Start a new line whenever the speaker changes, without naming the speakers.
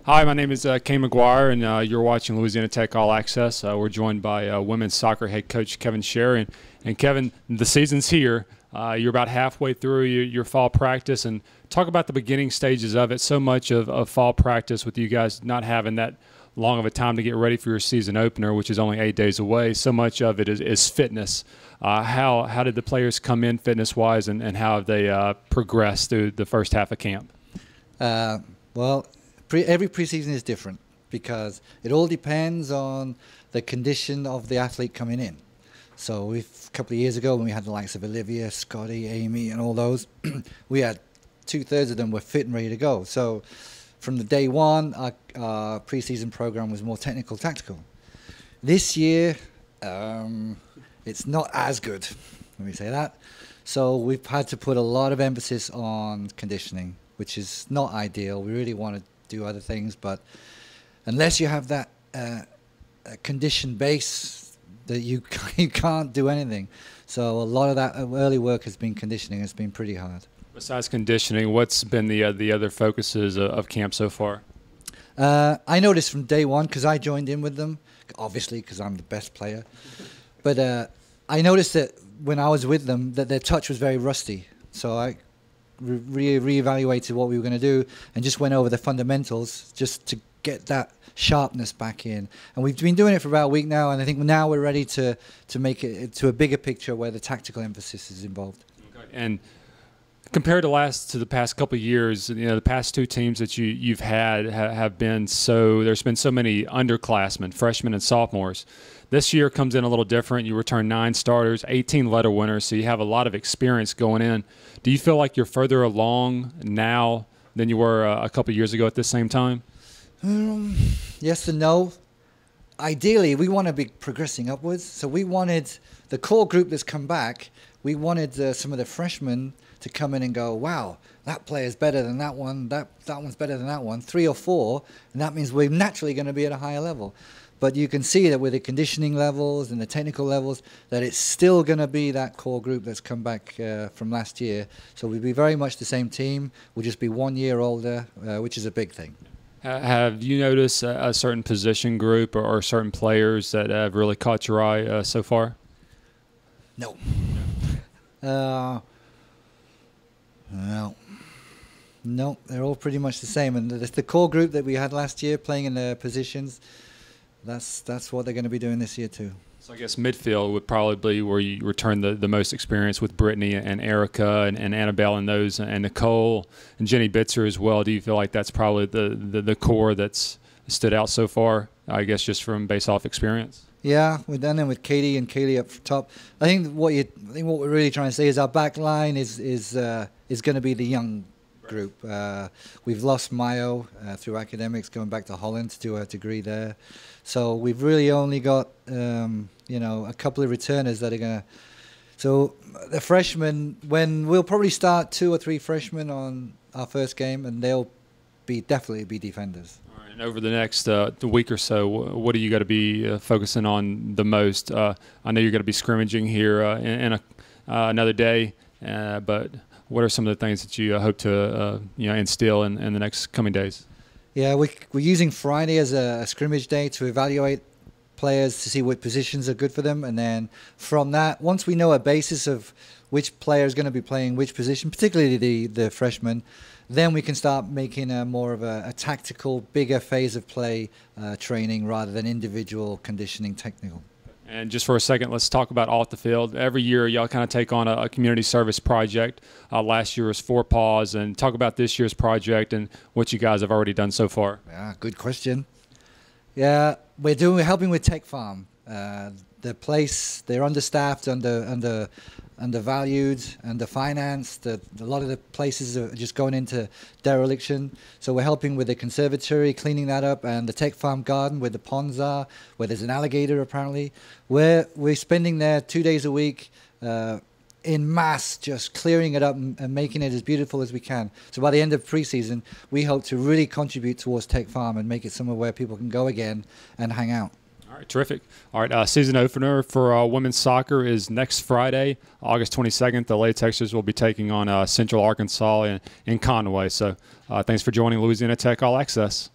Hi, my name is Kane McGuire, and you're watching Louisiana Tech All Access. We're joined by women's soccer head coach Kevin Sherry. And Kevin, the season's here. You're about halfway through your fall practice, and talk about the beginning stages of it. So much of fall practice with you guys not having that long of a time to get ready for your season opener, which is only 8 days away. So much of it is fitness. How did the players come in fitness-wise, and how have they progressed through the first half of camp?
Well, every preseason is different because it all depends on the condition of the athlete coming in. So a couple of years ago when we had the likes of Olivia, Scotty, Amy and all those, we had 2/3 of them were fit and ready to go. So from the day one, our preseason program was more technical, tactical. This year, it's not as good, let me say that. So we've had to put a lot of emphasis on conditioning, which is not ideal. We really want to do other things, but unless you have that conditioned base, that you can't do anything. So a lot of that early work has been conditioning. It's been pretty hard.
Besides conditioning, what's been the other focuses of camp so far?
I noticed from day one, because I joined in with them, obviously because I'm the best player, but I noticed that when I was with them that their touch was very rusty. So I reevaluated what we were going to do and just went over the fundamentals just to get that sharpness back in. And we've been doing it for about a week now, and I think now we're ready to make it to a bigger picture where the tactical emphasis is involved.
Okay. And compared to the past couple of years, the past two teams that you've had have been there's been so many underclassmen, freshmen and sophomores. This year comes in a little different. You return 9 starters, 18 letter winners, so you have a lot of experience going in. Do you feel like you're further along now than you were a couple of years ago at this same time?
Yes and no. Ideally, we want to be progressing upwards. So we wanted the core group that's come back. We wanted some of the freshmen to come in and go, wow, that player's better than that one. That one's better than that one. 3 or 4, and that means we're naturally going to be at a higher level. But you can see that with the conditioning levels and the technical levels, that it's still going to be that core group that's come back from last year. So we'll be very much the same team. We'll just be 1 year older, which is a big thing.
Have you noticed a certain position group or certain players that have really caught your eye so far?
No. No, they're all pretty much the same. And the core group that we had last year playing in their positions, that's what they're going to be doing this year too.
So I guess midfield would probably be where you return the most experience with Brittany and Erica and Annabelle and those, and Nicole and Jenny Bitzer as well. Do you feel like that's probably the core that's stood out so far, I guess, just from based off experience?
Yeah, we've done them with Katie and Kaylee up top. I think what we're really trying to say is our back line is going to be the young group. We've lost Mayo through academics, going back to Holland to do a degree there. So we've really only got a couple of returners that are going to. So the freshmen, we'll probably start 2 or 3 freshmen on our first game, and they'll definitely be defenders.
All right, and over the next the week or so, what are you going to be focusing on the most? I know you're going to be scrimmaging here in another day, but what are some of the things that you hope to instill in the next coming days?
Yeah, we're using Friday as a scrimmage day to evaluate players to see what positions are good for them. And then from that, once we know a basis of which player is going to be playing which position, particularly the freshmen, then we can start making more of a tactical, bigger phase of play training rather than individual conditioning technical.
And just for a second, let's talk about off the field. Every year, y'all kind of take on a community service project. Last year was 4 Paws, and talk about this year's project and what you guys have already done so far.
Yeah, good question. Yeah, we're helping with Tech Farm. The place, they're understaffed, undervalued, underfinanced. A lot of the places are just going into dereliction. So we're helping with the conservatory, cleaning that up, and the Tech Farm garden where the ponds are, where there's an alligator apparently. We're spending there 2 days a week in mass, just clearing it up and making it as beautiful as we can. So by the end of preseason, we hope to really contribute towards Tech Farm and make it somewhere where people can go again and hang out.
All right, terrific. All right, season opener for women's soccer is next Friday, August 22nd. The Latexers will be taking on Central Arkansas in Conway. So thanks for joining Louisiana Tech All Access.